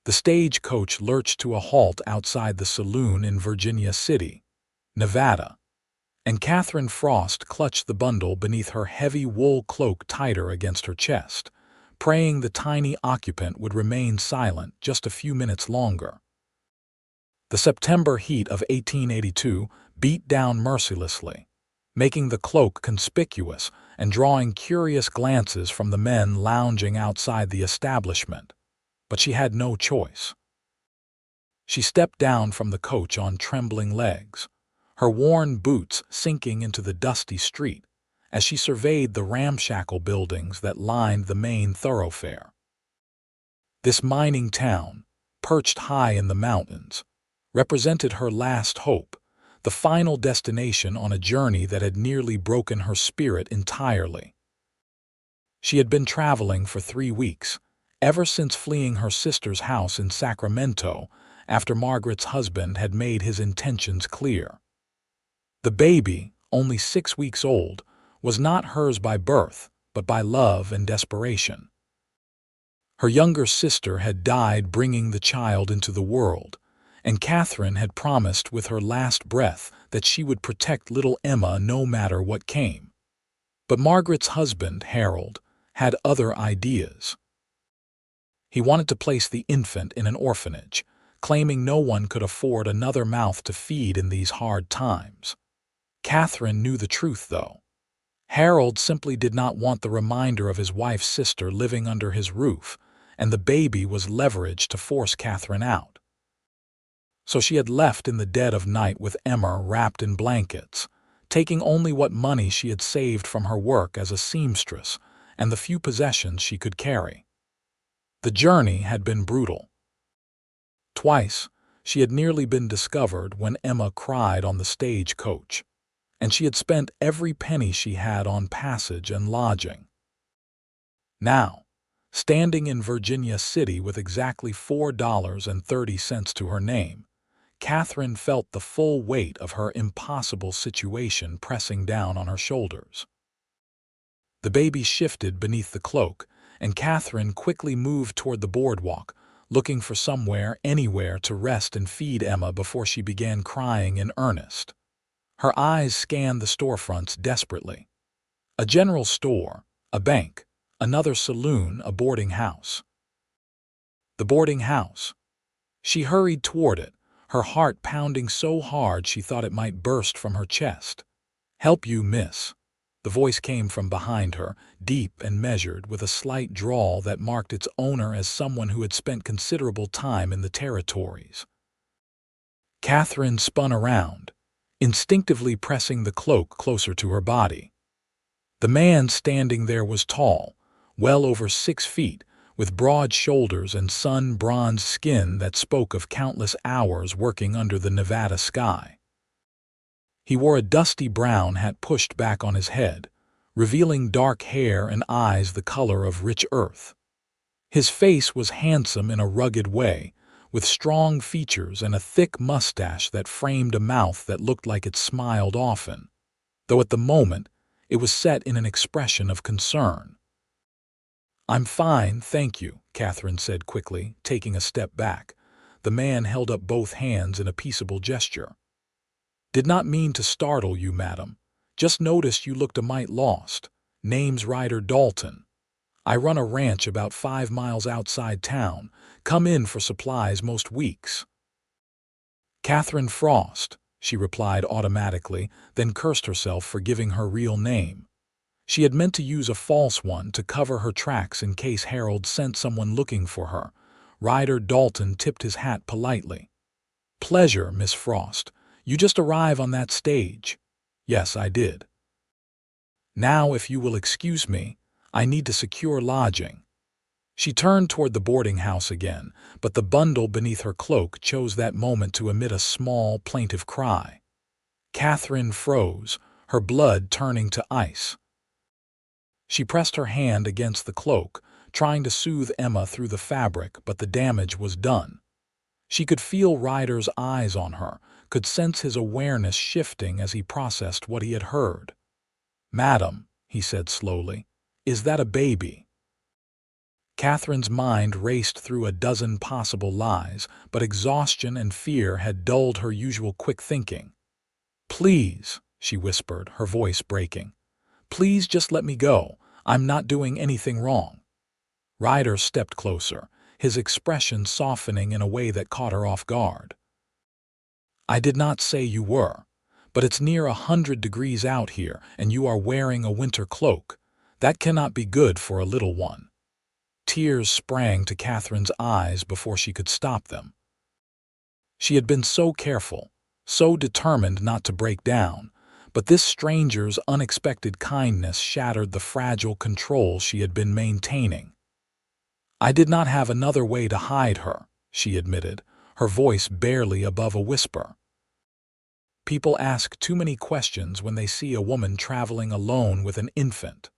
The stagecoach lurched to a halt outside the saloon in Virginia City, Nevada, and Katherine Frost clutched the bundle beneath her heavy wool cloak tighter against her chest, praying the tiny occupant would remain silent just a few minutes longer. The September heat of 1882 beat down mercilessly, making the cloak conspicuous and drawing curious glances from the men lounging outside the establishment. But she had no choice. She stepped down from the coach on trembling legs, her worn boots sinking into the dusty street as she surveyed the ramshackle buildings that lined the main thoroughfare. This mining town, perched high in the mountains, represented her last hope, the final destination on a journey that had nearly broken her spirit entirely. She had been traveling for 3 weeks, ever since fleeing her sister's house in Sacramento after Margaret's husband had made his intentions clear. The baby, only 6 weeks old, was not hers by birth, but by love and desperation. Her younger sister had died bringing the child into the world, and Katherine had promised with her last breath that she would protect little Emma no matter what came. But Margaret's husband, Harold, had other ideas. He wanted to place the infant in an orphanage, claiming no one could afford another mouth to feed in these hard times. Katherine knew the truth, though. Harold simply did not want the reminder of his wife's sister living under his roof, and the baby was leverage to force Katherine out. So she had left in the dead of night with Emma wrapped in blankets, taking only what money she had saved from her work as a seamstress and the few possessions she could carry. The journey had been brutal. Twice, she had nearly been discovered when Emma cried on the stagecoach, and she had spent every penny she had on passage and lodging. Now, standing in Virginia City with exactly $4.30 to her name, Katherine felt the full weight of her impossible situation pressing down on her shoulders. The baby shifted beneath the cloak, and Katherine quickly moved toward the boardwalk, looking for somewhere, anywhere to rest and feed Emma before she began crying in earnest. Her eyes scanned the storefronts desperately. A general store, a bank, another saloon, a boarding house. The boarding house. She hurried toward it, her heart pounding so hard she thought it might burst from her chest. "Help you, miss." The voice came from behind her, deep and measured, with a slight drawl that marked its owner as someone who had spent considerable time in the territories. Katherine spun around, instinctively pressing the cloak closer to her body. The man standing there was tall, well over 6 feet, with broad shoulders and sun-bronzed skin that spoke of countless hours working under the Nevada sky. He wore a dusty brown hat pushed back on his head, revealing dark hair and eyes the color of rich earth. His face was handsome in a rugged way, with strong features and a thick mustache that framed a mouth that looked like it smiled often, though at the moment it was set in an expression of concern. "I'm fine, thank you," Katherine said quickly, taking a step back. The man held up both hands in a peaceable gesture. "Did not mean to startle you, madam. Just noticed you looked a mite lost. Name's Ryder Dalton. I run a ranch about 5 miles outside town. Come in for supplies most weeks." "Katherine Frost," she replied automatically, then cursed herself for giving her real name. She had meant to use a false one to cover her tracks in case Harold sent someone looking for her. Ryder Dalton tipped his hat politely. "Pleasure, Miss Frost. You just arrive on that stage." "Yes, I did." "Now, if you will excuse me, I need to secure lodging." She turned toward the boarding house again, but the bundle beneath her cloak chose that moment to emit a small, plaintive cry. Katherine froze, her blood turning to ice. She pressed her hand against the cloak, trying to soothe Emma through the fabric, but the damage was done. She could feel Ryder's eyes on her, could sense his awareness shifting as he processed what he had heard. "Madam," he said slowly, "is that a baby?" Catherine's mind raced through a dozen possible lies, but exhaustion and fear had dulled her usual quick thinking. "Please," she whispered, her voice breaking. "Please just let me go. I'm not doing anything wrong." Ryder stepped closer, his expression softening in a way that caught her off guard. "I did not say you were, but it's near 100 degrees out here, and you are wearing a winter cloak. That cannot be good for a little one." Tears sprang to Catherine's eyes before she could stop them. She had been so careful, so determined not to break down, but this stranger's unexpected kindness shattered the fragile control she had been maintaining. "I did not have another way to hide her," she admitted, her voice barely above a whisper. "People ask too many questions when they see a woman traveling alone with an infant."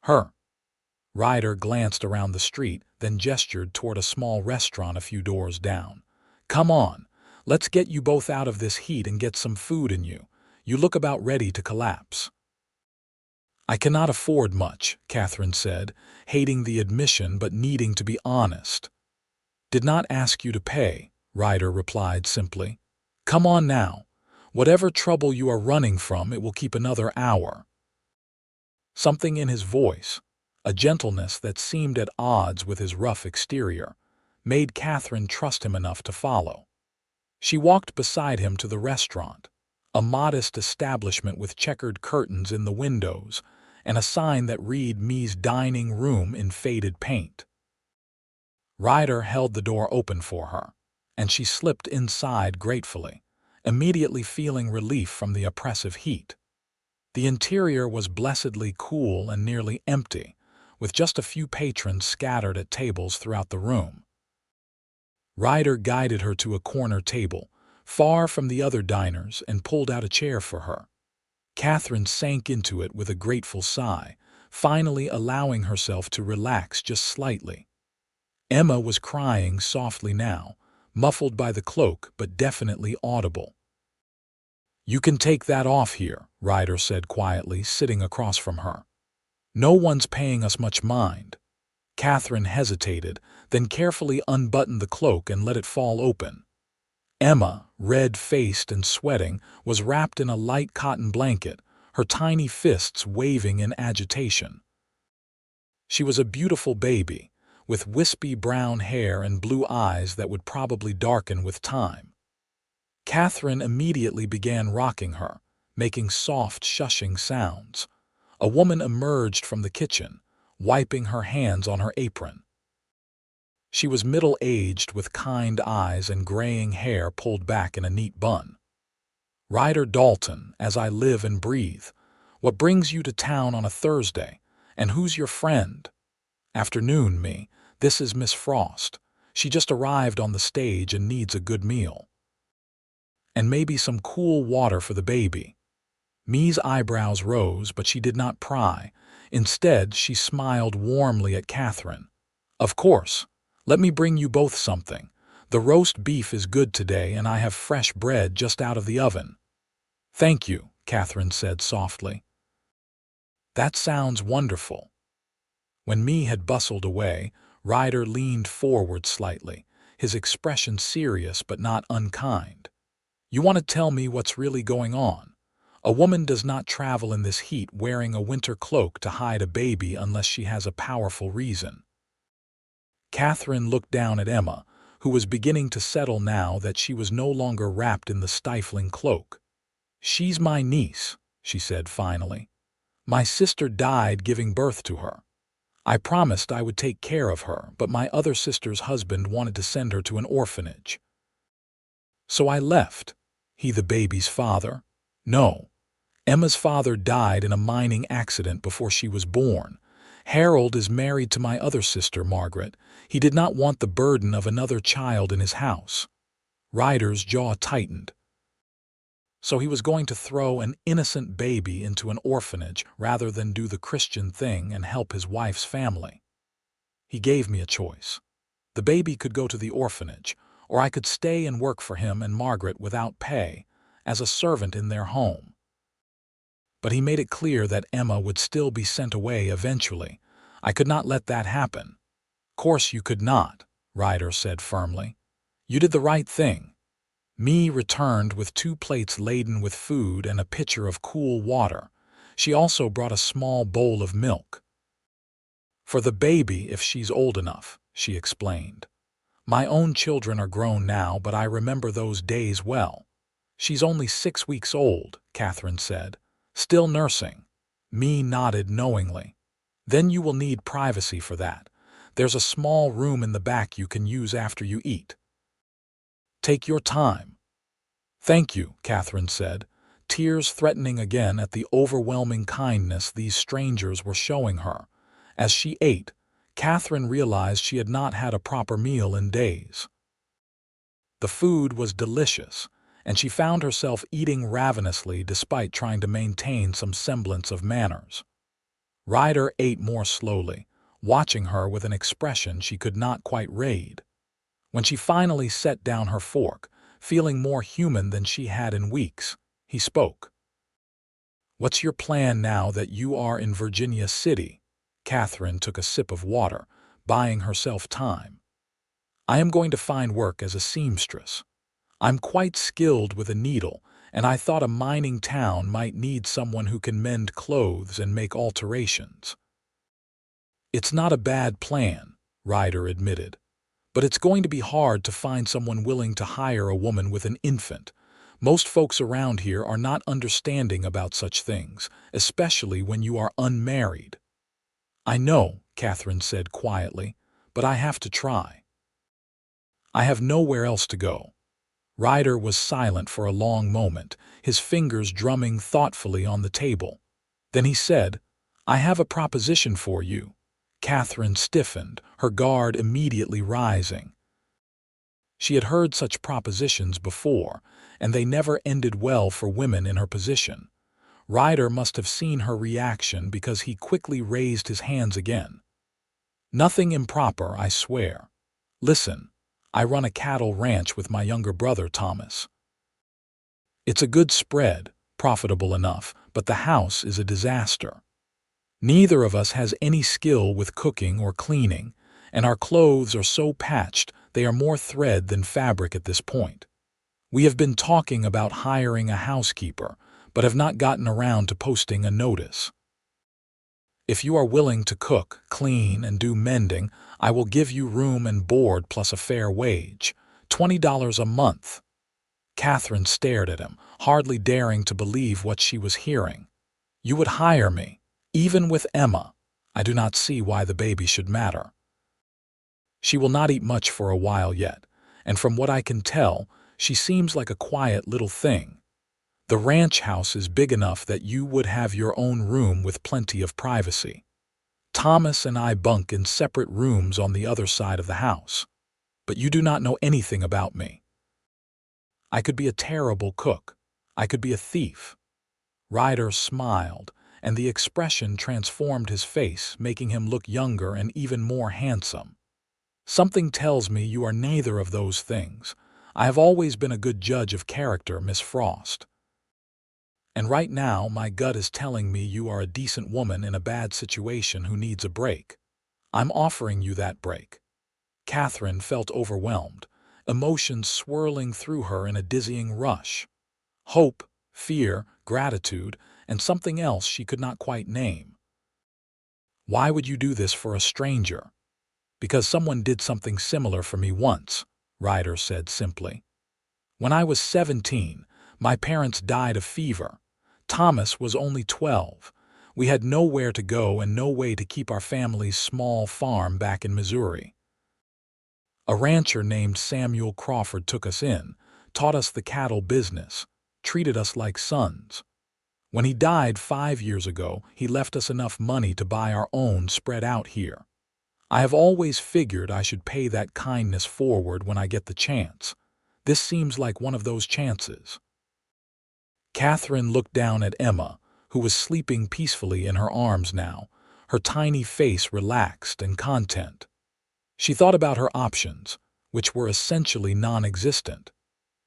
"Her." Ryder glanced around the street, then gestured toward a small restaurant a few doors down. "Come on, let's get you both out of this heat and get some food in you. You look about ready to collapse." "I cannot afford much," Katherine said, hating the admission but needing to be honest. "Did not ask you to pay," Ryder replied simply. "Come on now. Whatever trouble you are running from, it will keep another hour." Something in his voice, a gentleness that seemed at odds with his rough exterior, made Katherine trust him enough to follow. She walked beside him to the restaurant, a modest establishment with checkered curtains in the windows and a sign that read "Me's Dining Room" in faded paint. Ryder held the door open for her, and she slipped inside gratefully, immediately feeling relief from the oppressive heat. The interior was blessedly cool and nearly empty, with just a few patrons scattered at tables throughout the room. Ryder guided her to a corner table, far from the other diners, and pulled out a chair for her. Katherine sank into it with a grateful sigh, finally allowing herself to relax just slightly. Emma was crying softly now, muffled by the cloak but definitely audible. "You can take that off here," Ryder said quietly, sitting across from her. "No one's paying us much mind." Katherine hesitated, then carefully unbuttoned the cloak and let it fall open. Emma, red-faced and sweating, was wrapped in a light cotton blanket, her tiny fists waving in agitation. She was a beautiful baby, with wispy brown hair and blue eyes that would probably darken with time. Katherine immediately began rocking her, making soft, shushing sounds. A woman emerged from the kitchen, wiping her hands on her apron. She was middle-aged with kind eyes and graying hair pulled back in a neat bun. "Ryder Dalton, as I live and breathe. What brings you to town on a Thursday? And who's your friend?" "Afternoon, me. This is Miss Frost. She just arrived on the stage and needs a good meal. And maybe some cool water for the baby." Me's eyebrows rose, but she did not pry. Instead, she smiled warmly at Katherine. "Of course. Let me bring you both something. The roast beef is good today, and I have fresh bread just out of the oven." "Thank you," Katherine said softly. "That sounds wonderful." When Me had bustled away, Ryder leaned forward slightly, his expression serious but not unkind. "You want to tell me what's really going on? A woman does not travel in this heat wearing a winter cloak to hide a baby unless she has a powerful reason." Katherine looked down at Emma, who was beginning to settle now that she was no longer wrapped in the stifling cloak. "She's my niece," she said finally. "My sister died giving birth to her. I promised I would take care of her, but my other sister's husband wanted to send her to an orphanage. So I left." "He the baby's father?" "No. Emma's father died in a mining accident before she was born. Harold is married to my other sister, Margaret. He did not want the burden of another child in his house." Ryder's jaw tightened. So he was going to throw an innocent baby into an orphanage rather than do the Christian thing and help his wife's family. "He gave me a choice. The baby could go to the orphanage, or I could stay and work for him and Margaret without pay, as a servant in their home. But he made it clear that Emma would still be sent away eventually. I could not let that happen. Course you could not, Ryder said firmly. You did the right thing. Me returned with 2 plates laden with food and a pitcher of cool water. She also brought a small bowl of milk. For the baby if she's old enough, she explained. My own children are grown now, but I remember those days well. She's only 6 weeks old, Katherine said. Still nursing. Me nodded knowingly. Then you will need privacy for that. There's a small room in the back you can use after you eat. Take your time. Thank you, Katherine said, tears threatening again at the overwhelming kindness these strangers were showing her. As she ate, Katherine realized she had not had a proper meal in days. The food was delicious, and she found herself eating ravenously despite trying to maintain some semblance of manners. Ryder ate more slowly, watching her with an expression she could not quite read. When she finally set down her fork, feeling more human than she had in weeks, he spoke. What's your plan now that you are in Virginia City? Katherine took a sip of water, buying herself time. I am going to find work as a seamstress. I'm quite skilled with a needle, and I thought a mining town might need someone who can mend clothes and make alterations. It's not a bad plan, Ryder admitted, but it's going to be hard to find someone willing to hire a woman with an infant. Most folks around here are not understanding about such things, especially when you are unmarried. I know, Katherine said quietly, but I have to try. I have nowhere else to go. Ryder was silent for a long moment, his fingers drumming thoughtfully on the table. Then he said, I have a proposition for you. Katherine stiffened, her guard immediately rising. She had heard such propositions before, and they never ended well for women in her position. Ryder must have seen her reaction because he quickly raised his hands again. Nothing improper, I swear. Listen, I run a cattle ranch with my younger brother, Thomas. It's a good spread, profitable enough, but the house is a disaster. Neither of us has any skill with cooking or cleaning, and our clothes are so patched they are more thread than fabric at this point. We have been talking about hiring a housekeeper, but have not gotten around to posting a notice. If you are willing to cook, clean, and do mending, I will give you room and board plus a fair wage, $20 a month. Katherine stared at him, hardly daring to believe what she was hearing. You would hire me, even with Emma. I do not see why the baby should matter. She will not eat much for a while yet, and from what I can tell, she seems like a quiet little thing. The ranch house is big enough that you would have your own room with plenty of privacy. Thomas and I bunk in separate rooms on the other side of the house. But you do not know anything about me. I could be a terrible cook. I could be a thief. Ryder smiled, and the expression transformed his face, making him look younger and even more handsome. Something tells me you are neither of those things. I have always been a good judge of character, Miss Frost. And right now, my gut is telling me you are a decent woman in a bad situation who needs a break. I'm offering you that break. Katherine felt overwhelmed, emotions swirling through her in a dizzying rush. Hope, fear, gratitude, and something else she could not quite name. Why would you do this for a stranger? Because someone did something similar for me once, Ryder said simply. When I was 17, my parents died of fever. Thomas was only 12. We had nowhere to go and no way to keep our family's small farm back in Missouri. A rancher named Samuel Crawford took us in, taught us the cattle business, treated us like sons. When he died 5 years ago, he left us enough money to buy our own spread out here. I have always figured I should pay that kindness forward when I get the chance. This seems like one of those chances. Katherine looked down at Emma, who was sleeping peacefully in her arms now, her tiny face relaxed and content. She thought about her options, which were essentially non-existent.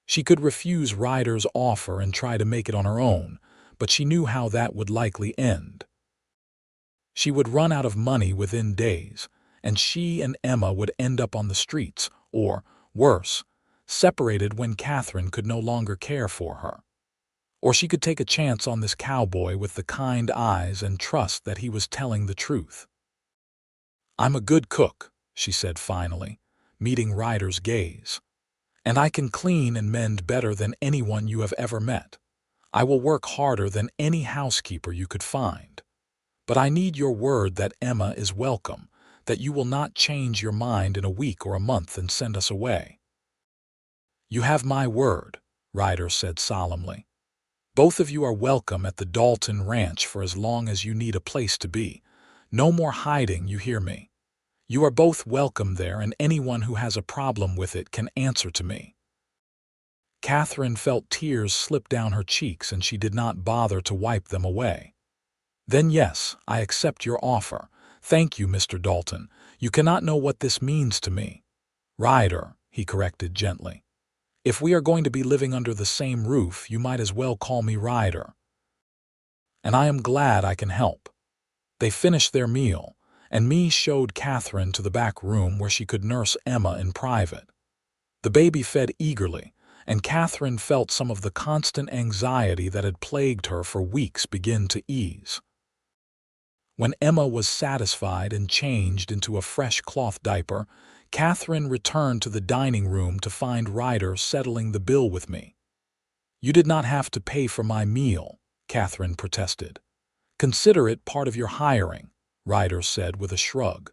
She could refuse Ryder's offer and try to make it on her own, but she knew how that would likely end. She would run out of money within days, and she and Emma would end up on the streets, or, worse, separated when Katherine could no longer care for her. Or she could take a chance on this cowboy with the kind eyes and trust that he was telling the truth. "I'm a good cook," she said finally, meeting Ryder's gaze. "And I can clean and mend better than anyone you have ever met. I will work harder than any housekeeper you could find. But I need your word that Emma is welcome, that you will not change your mind in a week or a month and send us away." "You have my word," Ryder said solemnly. "Both of you are welcome at the Dalton Ranch for as long as you need a place to be. No more hiding, you hear me? You are both welcome there, and anyone who has a problem with it can answer to me." Katherine felt tears slip down her cheeks, and she did not bother to wipe them away. "Then yes, I accept your offer. Thank you, Mr. Dalton. You cannot know what this means to me." "Ryder," he corrected gently. "If we are going to be living under the same roof, you might as well call me Ryder. And I am glad I can help." They finished their meal, and Mee showed Katherine to the back room where she could nurse Emma in private. The baby fed eagerly, and Katherine felt some of the constant anxiety that had plagued her for weeks begin to ease. When Emma was satisfied and changed into a fresh cloth diaper, Katherine returned to the dining room to find Ryder settling the bill with me. "You did not have to pay for my meal," Katherine protested. "Consider it part of your hiring," Ryder said with a shrug.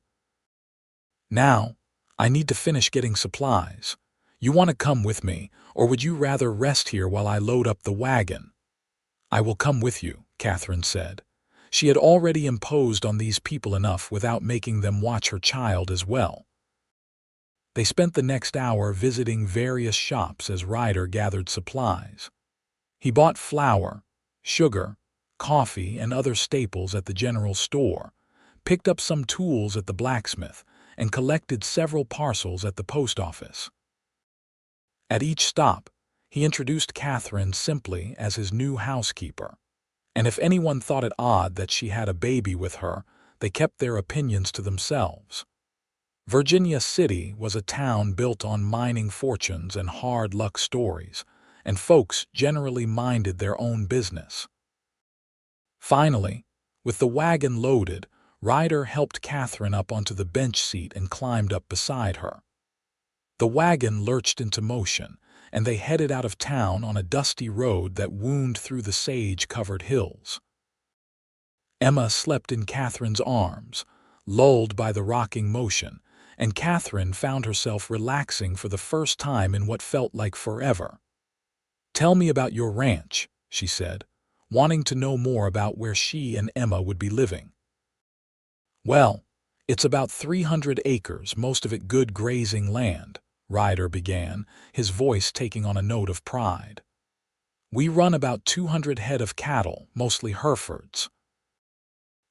"Now, I need to finish getting supplies. You want to come with me, or would you rather rest here while I load up the wagon?" "I will come with you," Katherine said. She had already imposed on these people enough without making them watch her child as well. They spent the next hour visiting various shops as Ryder gathered supplies. He bought flour, sugar, coffee, and other staples at the general store, picked up some tools at the blacksmith, and collected several parcels at the post office. At each stop, he introduced Katherine simply as his new housekeeper, and if anyone thought it odd that she had a baby with her, they kept their opinions to themselves. Virginia City was a town built on mining fortunes and hard luck stories, and folks generally minded their own business. Finally, with the wagon loaded, Ryder helped Katherine up onto the bench seat and climbed up beside her. The wagon lurched into motion, and they headed out of town on a dusty road that wound through the sage-covered hills. Emma slept in Katherine's arms, lulled by the rocking motion, and Katherine found herself relaxing for the first time in what felt like forever. "Tell me about your ranch," she said, wanting to know more about where she and Emma would be living. "Well, it's about 300 acres, most of it good grazing land," Ryder began, his voice taking on a note of pride. "We run about 200 head of cattle, mostly Herefords.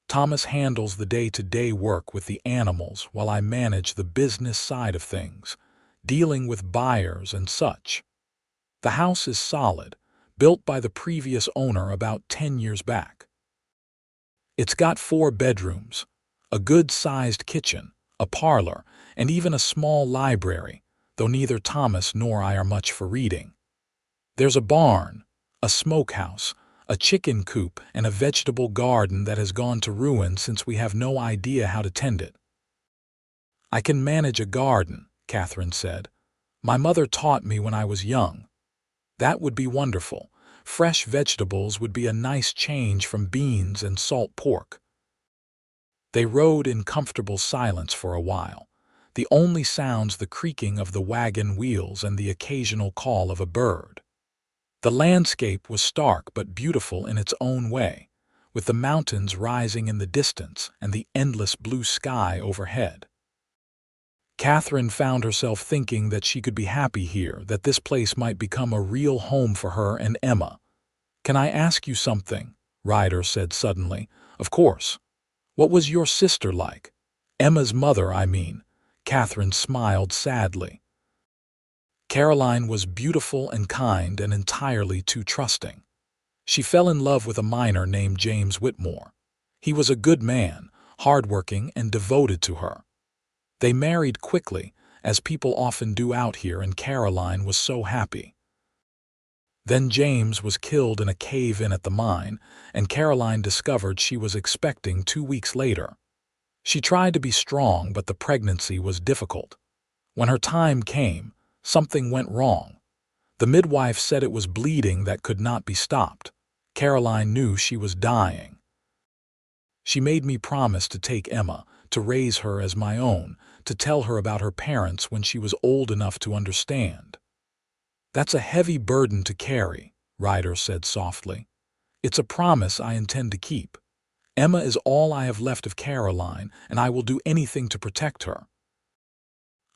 Thomas handles the day-to-day work with the animals while I manage the business side of things, dealing with buyers and such. The house is solid, built by the previous owner about 10 years back. It's got 4 bedrooms, a good-sized kitchen, a parlor, and even a small library, though neither Thomas nor I are much for reading. There's a barn, a smokehouse, a chicken coop, and a vegetable garden that has gone to ruin since we have no idea how to tend it." "I can manage a garden," Katherine said. "My mother taught me when I was young." "That would be wonderful. Fresh vegetables would be a nice change from beans and salt pork." They rode in comfortable silence for a while, the only sounds the creaking of the wagon wheels and the occasional call of a bird. The landscape was stark but beautiful in its own way, with the mountains rising in the distance and the endless blue sky overhead. Katherine found herself thinking that she could be happy here, that this place might become a real home for her and Emma. "Can I ask you something?" Ryder said suddenly. "Of course. What was your sister like? Emma's mother, I mean." Katherine smiled sadly. "Caroline was beautiful and kind and entirely too trusting. She fell in love with a miner named James Whitmore. He was a good man, hardworking and devoted to her. They married quickly, as people often do out here, and Caroline was so happy. Then James was killed in a cave-in at the mine, and Caroline discovered she was expecting 2 weeks later. She tried to be strong, but the pregnancy was difficult. When her time came, something went wrong. The midwife said it was bleeding that could not be stopped. Caroline knew she was dying. She made me promise to take Emma, to raise her as my own, to tell her about her parents when she was old enough to understand. "That's a heavy burden to carry," Ryder said softly. "It's a promise I intend to keep. Emma is all I have left of Caroline, and I will do anything to protect her."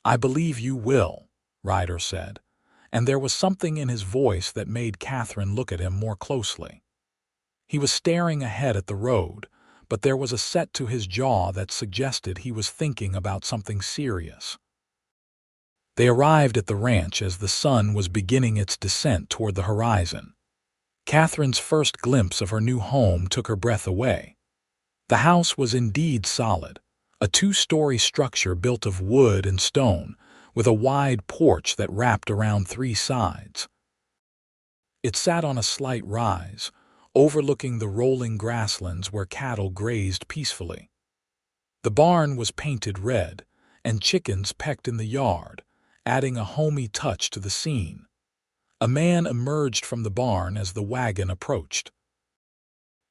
"I believe you will," Ryder said, and there was something in his voice that made Katherine look at him more closely. He was staring ahead at the road, but there was a set to his jaw that suggested he was thinking about something serious. They arrived at the ranch as the sun was beginning its descent toward the horizon. Katherine's first glimpse of her new home took her breath away. The house was indeed solid, a 2-story structure built of wood and stone, with a wide porch that wrapped around 3 sides. It sat on a slight rise, overlooking the rolling grasslands where cattle grazed peacefully. The barn was painted red, and chickens pecked in the yard, adding a homey touch to the scene. A man emerged from the barn as the wagon approached.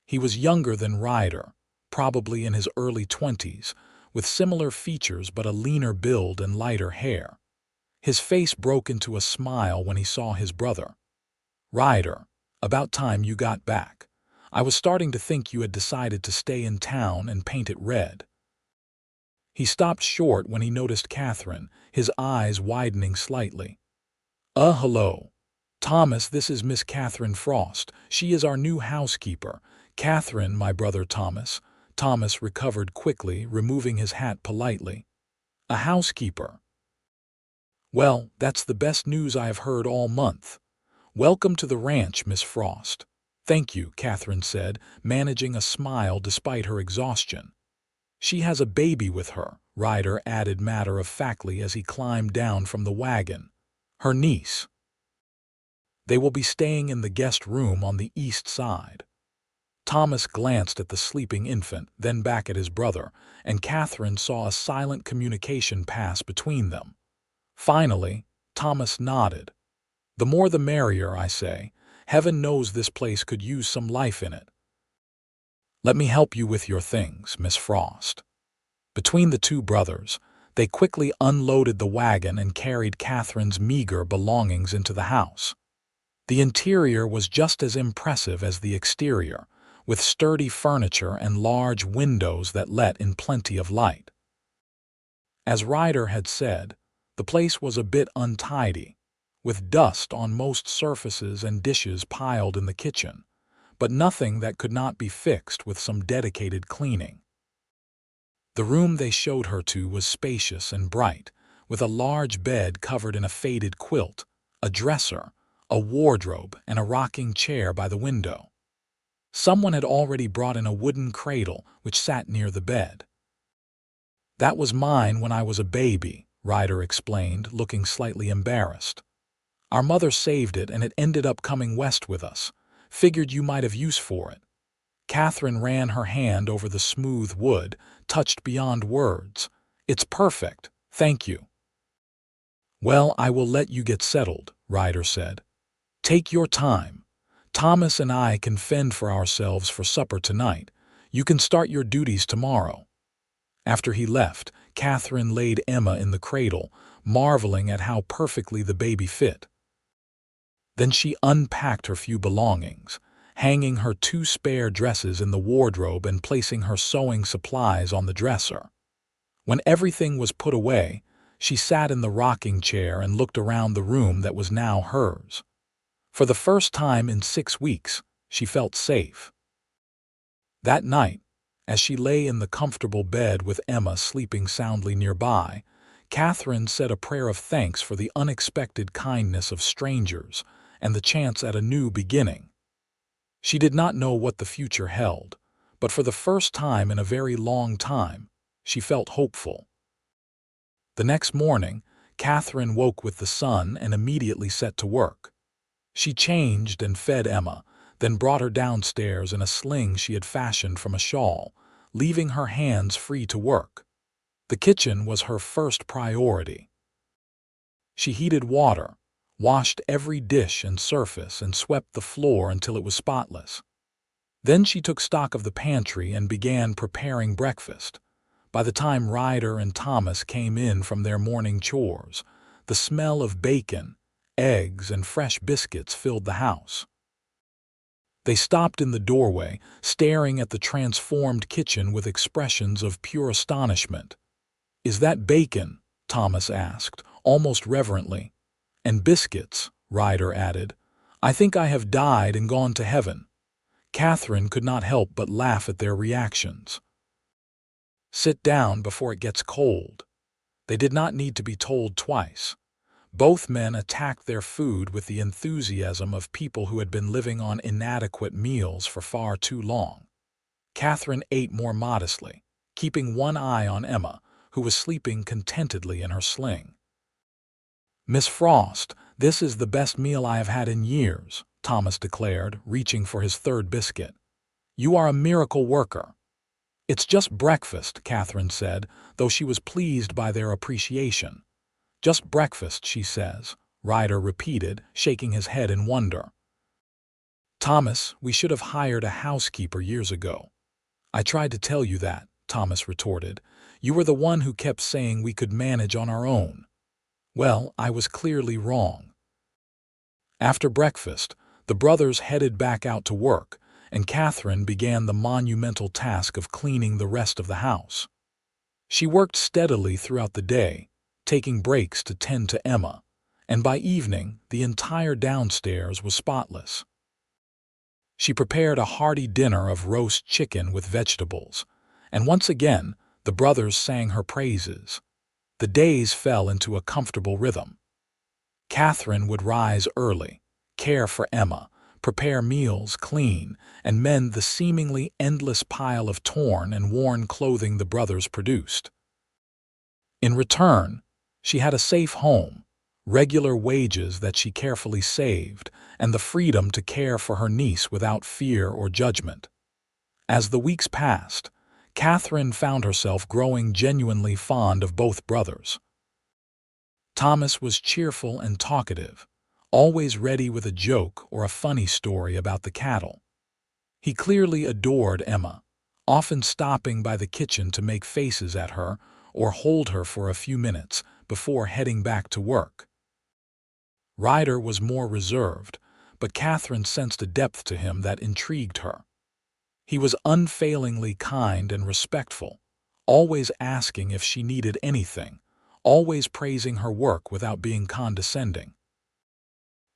He was younger than Ryder, probably in his early 20s, with similar features but a leaner build and lighter hair. His face broke into a smile when he saw his brother. "Ryder, about time you got back. I was starting to think you had decided to stay in town and paint it red." He stopped short when he noticed Katherine, his eyes widening slightly. Hello. Thomas, this is Miss Katherine Frost. She is our new housekeeper. Katherine, my brother Thomas." Thomas recovered quickly, removing his hat politely. "A housekeeper? Well, that's the best news I have heard all month. Welcome to the ranch, Miss Frost." "Thank you," Katherine said, managing a smile despite her exhaustion. "She has a baby with her," Ryder added matter-of-factly as he climbed down from the wagon. "Her niece. They will be staying in the guest room on the east side." Thomas glanced at the sleeping infant, then back at his brother, and Katherine saw a silent communication pass between them. Finally, Thomas nodded. "The more the merrier, I say. Heaven knows this place could use some life in it. Let me help you with your things, Miss Frost." Between the two brothers, they quickly unloaded the wagon and carried Katherine's meager belongings into the house. The interior was just as impressive as the exterior, with sturdy furniture and large windows that let in plenty of light. As Ryder had said, the place was a bit untidy, with dust on most surfaces and dishes piled in the kitchen, but nothing that could not be fixed with some dedicated cleaning. The room they showed her to was spacious and bright, with a large bed covered in a faded quilt, a dresser, a wardrobe, and a rocking chair by the window. Someone had already brought in a wooden cradle which sat near the bed. "That was mine when I was a baby," Ryder explained, looking slightly embarrassed. "Our mother saved it and it ended up coming west with us. Figured you might have use for it." Katherine ran her hand over the smooth wood, touched beyond words. "It's perfect, thank you." "Well, I will let you get settled," Ryder said. "Take your time. Thomas and I can fend for ourselves for supper tonight. You can start your duties tomorrow." After he left, Katherine laid Emma in the cradle, marveling at how perfectly the baby fit. Then she unpacked her few belongings, hanging her 2 spare dresses in the wardrobe and placing her sewing supplies on the dresser. When everything was put away, she sat in the rocking chair and looked around the room that was now hers. For the first time in 6 weeks, she felt safe. That night, as she lay in the comfortable bed with Emma sleeping soundly nearby, Katherine said a prayer of thanks for the unexpected kindness of strangers and the chance at a new beginning. She did not know what the future held, but for the first time in a very long time, she felt hopeful. The next morning, Katherine woke with the sun and immediately set to work. She changed and fed Emma, then brought her downstairs in a sling she had fashioned from a shawl, leaving her hands free to work. The kitchen was her first priority. She heated water, washed every dish and surface, and swept the floor until it was spotless. Then she took stock of the pantry and began preparing breakfast. By the time Ryder and Thomas came in from their morning chores, the smell of bacon, eggs, and fresh biscuits filled the house. They stopped in the doorway, staring at the transformed kitchen with expressions of pure astonishment. "Is that bacon?" Thomas asked, almost reverently. "And biscuits," Ryder added. "I think I have died and gone to heaven." Katherine could not help but laugh at their reactions. "Sit down before it gets cold." They did not need to be told twice. Both men attacked their food with the enthusiasm of people who had been living on inadequate meals for far too long. Katherine ate more modestly, keeping one eye on Emma, who was sleeping contentedly in her sling. "Miss Frost, this is the best meal I have had in years," Thomas declared, reaching for his third biscuit. "You are a miracle worker." "It's just breakfast," Katherine said, though she was pleased by their appreciation. "Just breakfast, she says," Ryder repeated, shaking his head in wonder. "Thomas, we should have hired a housekeeper years ago." "I tried to tell you that," Thomas retorted. "You were the one who kept saying we could manage on our own." "Well, I was clearly wrong." After breakfast, the brothers headed back out to work, and Katherine began the monumental task of cleaning the rest of the house. She worked steadily throughout the day, taking breaks to tend to Emma, and by evening the entire downstairs was spotless. She prepared a hearty dinner of roast chicken with vegetables, and once again the brothers sang her praises. The days fell into a comfortable rhythm. Katherine would rise early, care for Emma, prepare meals, clean, and mend the seemingly endless pile of torn and worn clothing the brothers produced. In return, she had a safe home, regular wages that she carefully saved, and the freedom to care for her niece without fear or judgment. As the weeks passed, Katherine found herself growing genuinely fond of both brothers. Thomas was cheerful and talkative, always ready with a joke or a funny story about the cattle. He clearly adored Emma, often stopping by the kitchen to make faces at her or hold her for a few minutes before heading back to work. Ryder was more reserved, but Katherine sensed a depth to him that intrigued her. He was unfailingly kind and respectful, always asking if she needed anything, always praising her work without being condescending.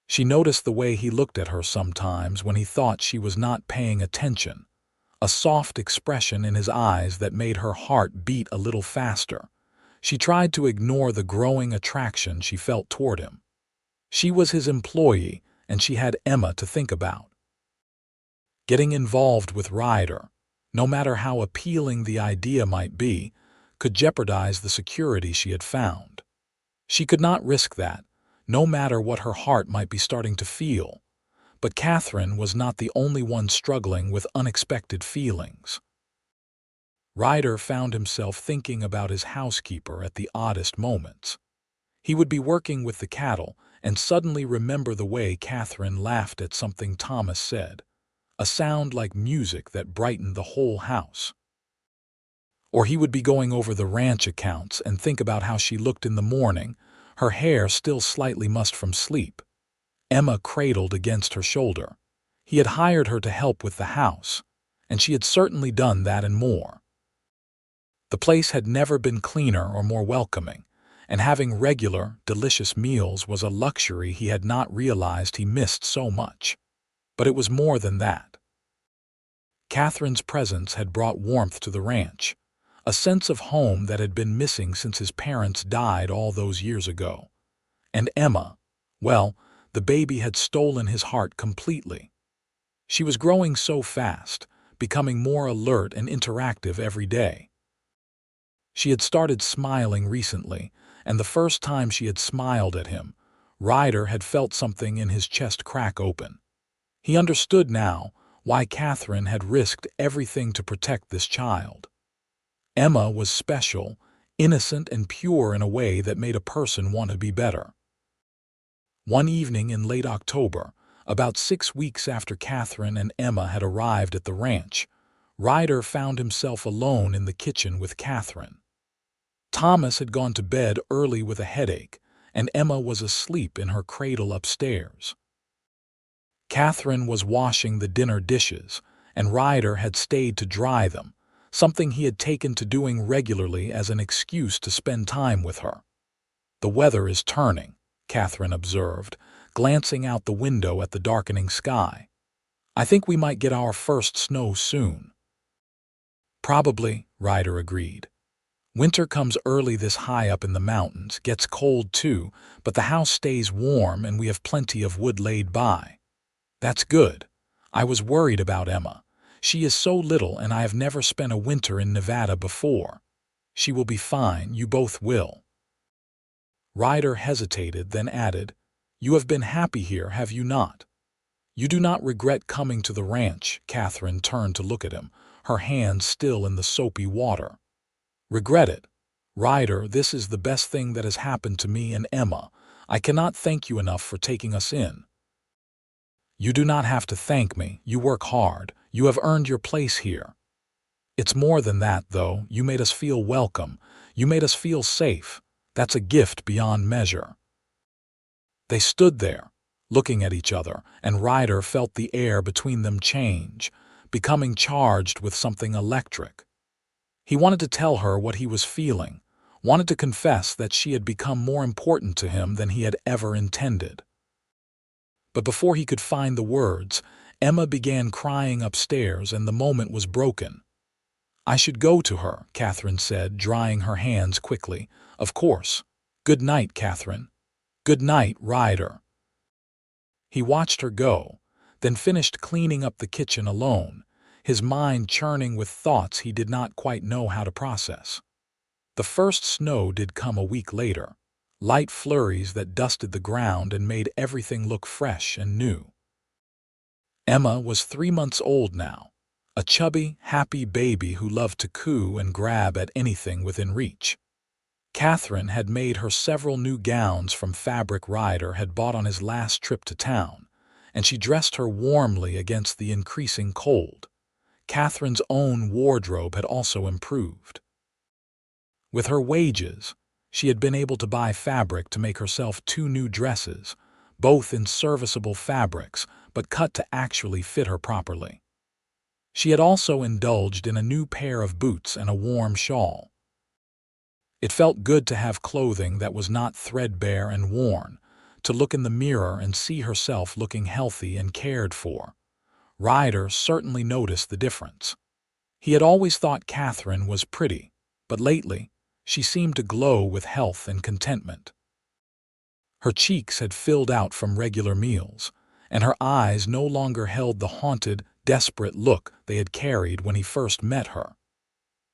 She noticed the way he looked at her sometimes when he thought she was not paying attention, a soft expression in his eyes that made her heart beat a little faster. She tried to ignore the growing attraction she felt toward him. She was his employee, and she had Emma to think about. Getting involved with Ryder, no matter how appealing the idea might be, could jeopardize the security she had found. She could not risk that, no matter what her heart might be starting to feel. But Katherine was not the only one struggling with unexpected feelings. Ryder found himself thinking about his housekeeper at the oddest moments. He would be working with the cattle and suddenly remember the way Katherine laughed at something Thomas said, a sound like music that brightened the whole house. Or he would be going over the ranch accounts and think about how she looked in the morning, her hair still slightly mussed from sleep, Emma cradled against her shoulder. He had hired her to help with the house, and she had certainly done that and more. The place had never been cleaner or more welcoming, and having regular, delicious meals was a luxury he had not realized he missed so much. But it was more than that. Katherine's presence had brought warmth to the ranch, a sense of home that had been missing since his parents died all those years ago. And Emma, well, the baby had stolen his heart completely. She was growing so fast, becoming more alert and interactive every day. She had started smiling recently, and the first time she had smiled at him, Ryder had felt something in his chest crack open. He understood now why Katherine had risked everything to protect this child. Emma was special, innocent and pure in a way that made a person want to be better. One evening in late October, about 6 weeks after Katherine and Emma had arrived at the ranch, Ryder found himself alone in the kitchen with Katherine. Thomas had gone to bed early with a headache, and Emma was asleep in her cradle upstairs. Katherine was washing the dinner dishes, and Ryder had stayed to dry them, something he had taken to doing regularly as an excuse to spend time with her. "The weather is turning," Katherine observed, glancing out the window at the darkening sky. "I think we might get our first snow soon." "Probably," Ryder agreed. "Winter comes early this high up in the mountains, gets cold too, but the house stays warm and we have plenty of wood laid by." "That's good. I was worried about Emma. She is so little and I have never spent a winter in Nevada before." "She will be fine, you both will." Ryder hesitated, then added, "You have been happy here, have you not? You do not regret coming to the ranch?" Katherine turned to look at him, her hands still in the soapy water. "Regret it? Ryder, this is the best thing that has happened to me and Emma. I cannot thank you enough for taking us in." "You do not have to thank me. You work hard. You have earned your place here." "It's more than that, though. You made us feel welcome. You made us feel safe. That's a gift beyond measure." They stood there, looking at each other, and Ryder felt the air between them change, becoming charged with something electric. He wanted to tell her what he was feeling, wanted to confess that she had become more important to him than he had ever intended. But before he could find the words, Emma began crying upstairs and the moment was broken. "I should go to her," Katherine said, drying her hands quickly. "Of course. Good night, Katherine." "Good night, Ryder." He watched her go, then finished cleaning up the kitchen alone, his mind churning with thoughts he did not quite know how to process. The first snow did come a week later, light flurries that dusted the ground and made everything look fresh and new. Emma was 3 months old now, a chubby, happy baby who loved to coo and grab at anything within reach. Katherine had made her several new gowns from fabric Ryder had bought on his last trip to town, and she dressed her warmly against the increasing cold. Katherine's own wardrobe had also improved. With her wages, she had been able to buy fabric to make herself 2 new dresses, both in serviceable fabrics, but cut to actually fit her properly. She had also indulged in a new pair of boots and a warm shawl. It felt good to have clothing that was not threadbare and worn, to look in the mirror and see herself looking healthy and cared for. Ryder certainly noticed the difference. He had always thought Katherine was pretty, but lately she seemed to glow with health and contentment. Her cheeks had filled out from regular meals, and her eyes no longer held the haunted, desperate look they had carried when he first met her.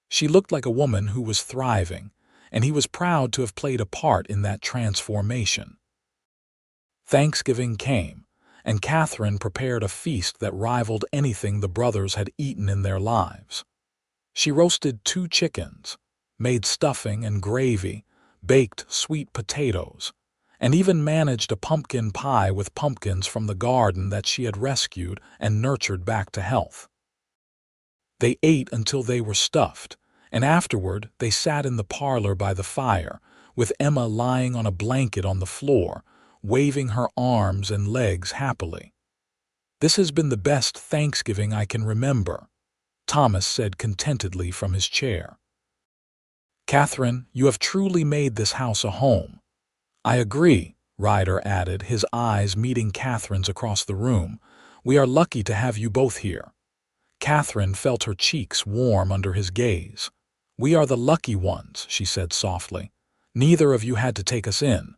She looked like a woman who was thriving, and he was proud to have played a part in that transformation. Thanksgiving came, and Katherine prepared a feast that rivaled anything the brothers had eaten in their lives. She roasted 2 chickens, made stuffing and gravy, baked sweet potatoes, and even managed a pumpkin pie with pumpkins from the garden that she had rescued and nurtured back to health. They ate until they were stuffed, and afterward they sat in the parlor by the fire, with Emma lying on a blanket on the floor, waving her arms and legs happily. "This has been the best Thanksgiving I can remember," Thomas said contentedly from his chair. "Katherine, you have truly made this house a home." "I agree," Ryder added, his eyes meeting Katherine's across the room. "We are lucky to have you both here." Katherine felt her cheeks warm under his gaze. "We are the lucky ones," she said softly. "Neither of you had to take us in."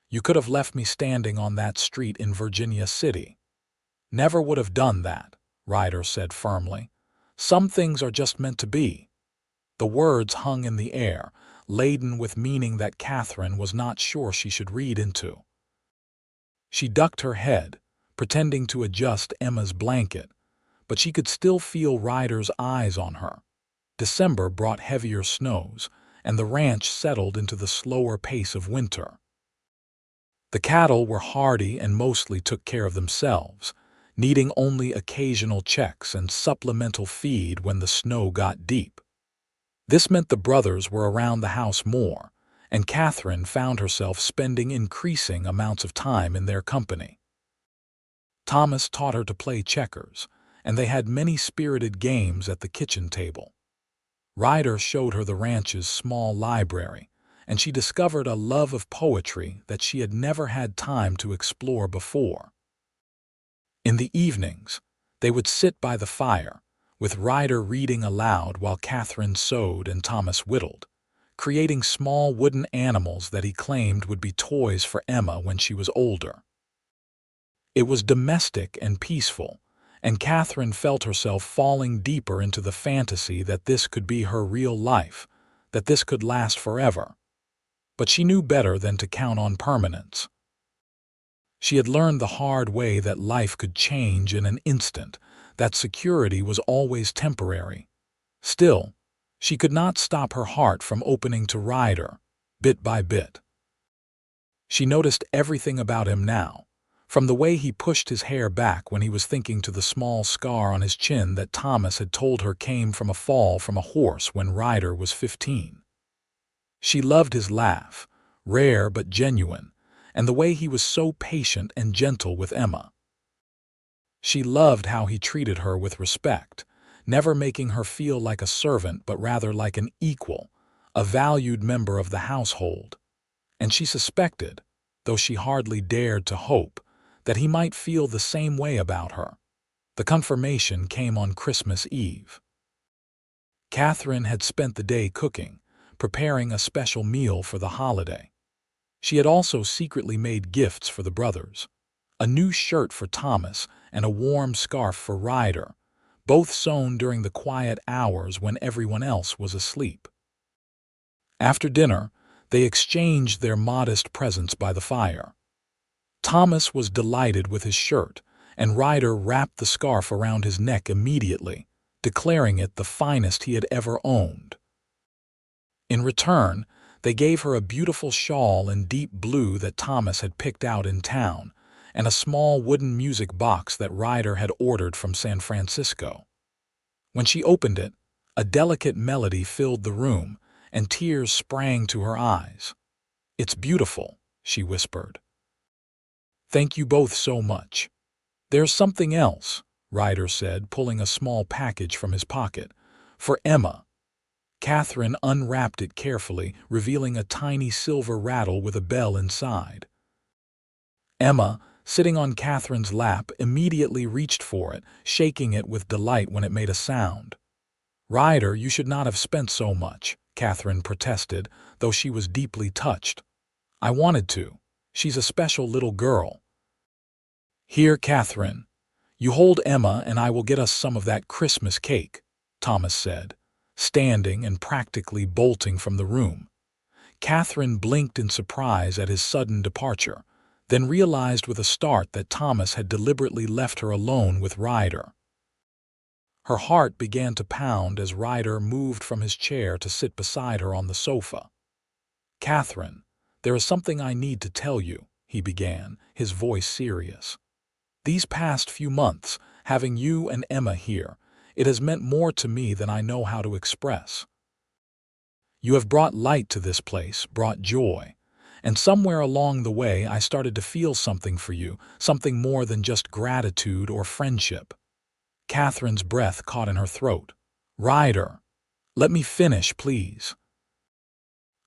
"You could have left me standing on that street in Virginia City." "Never would have done that," Ryder said firmly. "Some things are just meant to be." The words hung in the air, laden with meaning that Katherine was not sure she should read into. She ducked her head, pretending to adjust Emma's blanket, but she could still feel Ryder's eyes on her. December brought heavier snows, and the ranch settled into the slower pace of winter. The cattle were hardy and mostly took care of themselves, needing only occasional checks and supplemental feed when the snow got deep. This meant the brothers were around the house more, and Katherine found herself spending increasing amounts of time in their company. Thomas taught her to play checkers, and they had many spirited games at the kitchen table. Ryder showed her the ranch's small library, and she discovered a love of poetry that she had never had time to explore before. In the evenings, they would sit by the fire, with Ryder reading aloud while Katherine sewed and Thomas whittled, creating small wooden animals that he claimed would be toys for Emma when she was older. It was domestic and peaceful, and Katherine felt herself falling deeper into the fantasy that this could be her real life, that this could last forever. But she knew better than to count on permanence. She had learned the hard way that life could change in an instant, that security was always temporary. Still, she could not stop her heart from opening to Ryder, bit by bit. She noticed everything about him now, from the way he pushed his hair back when he was thinking to the small scar on his chin that Thomas had told her came from a fall from a horse when Ryder was 15. She loved his laugh, rare but genuine, and the way he was so patient and gentle with Emma. She loved how he treated her with respect, never making her feel like a servant but rather like an equal, a valued member of the household. And she suspected, though she hardly dared to hope, that he might feel the same way about her. The confirmation came on Christmas Eve. Katherine had spent the day cooking, preparing a special meal for the holiday. She had also secretly made gifts for the brothers, a new shirt for Thomas and a warm scarf for Ryder, both sewn during the quiet hours when everyone else was asleep. After dinner, they exchanged their modest presents by the fire. Thomas was delighted with his shirt, and Ryder wrapped the scarf around his neck immediately, declaring it the finest he had ever owned. In return, they gave her a beautiful shawl in deep blue that Thomas had picked out in town, and a small wooden music box that Ryder had ordered from San Francisco. When she opened it, a delicate melody filled the room, and tears sprang to her eyes. "It's beautiful," she whispered. "Thank you both so much." "There's something else," Ryder said, pulling a small package from his pocket. "For Emma." Katherine unwrapped it carefully, revealing a tiny silver rattle with a bell inside. Emma, sitting on Katherine's lap, immediately reached for it, shaking it with delight when it made a sound. "Ryder, you should not have spent so much," Katherine protested, though she was deeply touched. "I wanted to. She's a special little girl." "Here, Katherine, you hold Emma and I will get us some of that Christmas cake," Thomas said, standing and practically bolting from the room. Katherine blinked in surprise at his sudden departure, then realized with a start that Thomas had deliberately left her alone with Ryder. Her heart began to pound as Ryder moved from his chair to sit beside her on the sofa. "Katherine, there is something I need to tell you," he began, his voice serious. "These past few months, having you and Emma here, it has meant more to me than I know how to express. You have brought light to this place, brought joy, and somewhere along the way I started to feel something for you, something more than just gratitude or friendship." Katherine's breath caught in her throat. "Ryder, let me finish, please.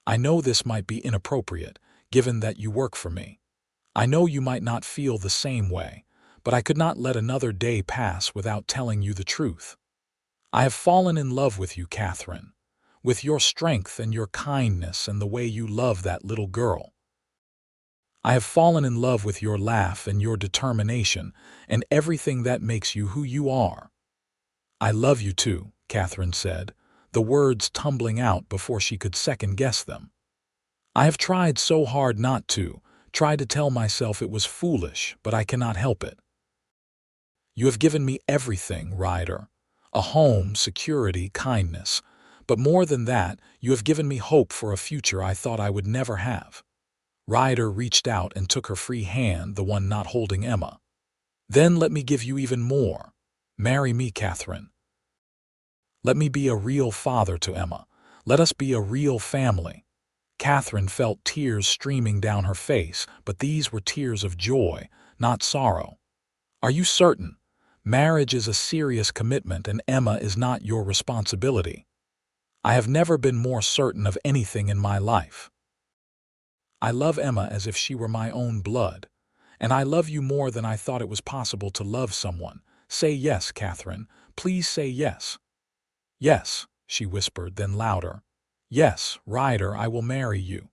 I know this might be inappropriate, given that you work for me. I know you might not feel the same way, but I could not let another day pass without telling you the truth. I have fallen in love with you, Katherine, with your strength and your kindness and the way you love that little girl. I have fallen in love with your laugh and your determination and everything that makes you who you are." "I love you too," Katherine said, the words tumbling out before she could second-guess them. I have tried so hard not to, tried to tell myself it was foolish, but I cannot help it. You have given me everything, Ryder. A home, security, kindness. But more than that, you have given me hope for a future I thought I would never have. Ryder reached out and took her free hand, the one not holding Emma. Then let me give you even more. Marry me, Katherine. Let me be a real father to Emma. Let us be a real family. Katherine felt tears streaming down her face, but these were tears of joy, not sorrow. Are you certain? Marriage is a serious commitment and Emma is not your responsibility. I have never been more certain of anything in my life. I love Emma as if she were my own blood, and I love you more than I thought it was possible to love someone. Say yes, Katherine. Please say yes. Yes, she whispered, then louder. Yes, Ryder, I will marry you.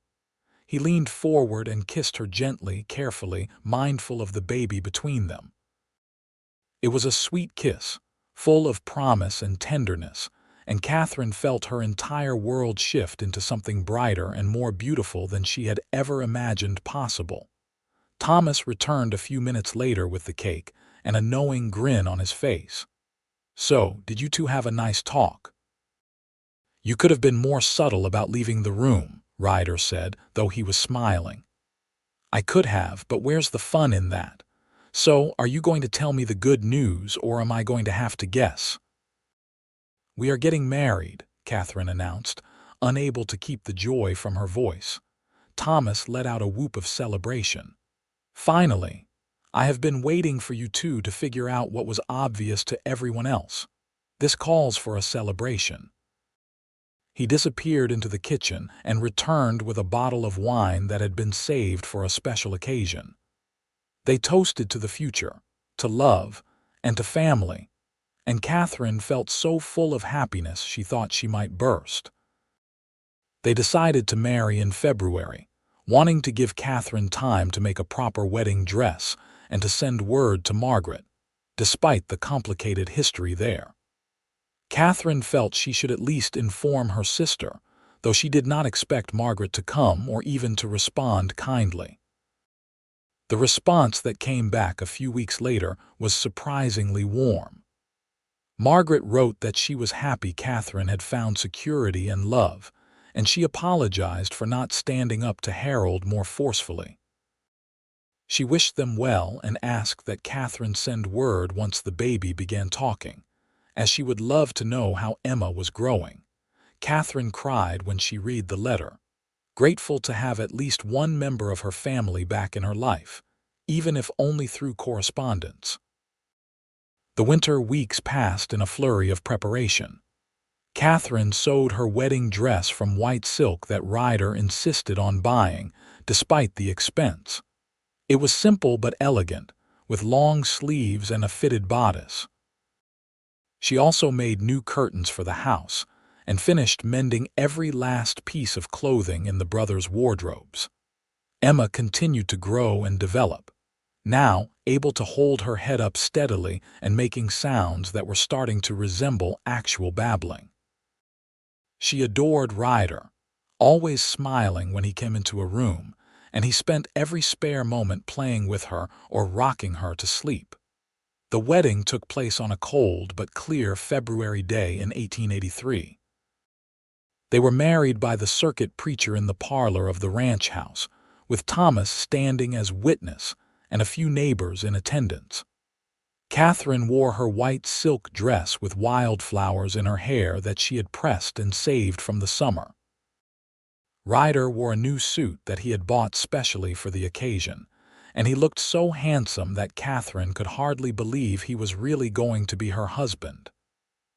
He leaned forward and kissed her gently, carefully, mindful of the baby between them. It was a sweet kiss, full of promise and tenderness, and Katherine felt her entire world shift into something brighter and more beautiful than she had ever imagined possible. Thomas returned a few minutes later with the cake and a knowing grin on his face. So, did you two have a nice talk? You could have been more subtle about leaving the room, Ryder said, though he was smiling. I could have, but where's the fun in that? So, are you going to tell me the good news, or am I going to have to guess? We are getting married, Katherine announced, unable to keep the joy from her voice. Thomas let out a whoop of celebration. Finally! I have been waiting for you two to figure out what was obvious to everyone else. This calls for a celebration. He disappeared into the kitchen and returned with a bottle of wine that had been saved for a special occasion. They toasted to the future, to love, and to family, and Katherine felt so full of happiness she thought she might burst. They decided to marry in February, wanting to give Katherine time to make a proper wedding dress and to send word to Margaret, despite the complicated history there. Katherine felt she should at least inform her sister, though she did not expect Margaret to come or even to respond kindly. The response that came back a few weeks later was surprisingly warm. Margaret wrote that she was happy Katherine had found security and love, and she apologized for not standing up to Harold more forcefully. She wished them well and asked that Katherine send word once the baby began talking, as she would love to know how Emma was growing. Katherine cried when she read the letter, grateful to have at least one member of her family back in her life, even if only through correspondence. The winter weeks passed in a flurry of preparation. Katherine sewed her wedding dress from white silk that Ryder insisted on buying, despite the expense. It was simple but elegant, with long sleeves and a fitted bodice. She also made new curtains for the house and finished mending every last piece of clothing in the brothers' wardrobes. Emma continued to grow and develop, now able to hold her head up steadily and making sounds that were starting to resemble actual babbling. She adored Ryder, always smiling when he came into a room, and he spent every spare moment playing with her or rocking her to sleep. The wedding took place on a cold but clear February day in 1883. They were married by the circuit preacher in the parlor of the ranch house, with Thomas standing as witness and a few neighbors in attendance. Katherine wore her white silk dress with wildflowers in her hair that she had pressed and saved from the summer. Ryder wore a new suit that he had bought specially for the occasion, and he looked so handsome that Katherine could hardly believe he was really going to be her husband.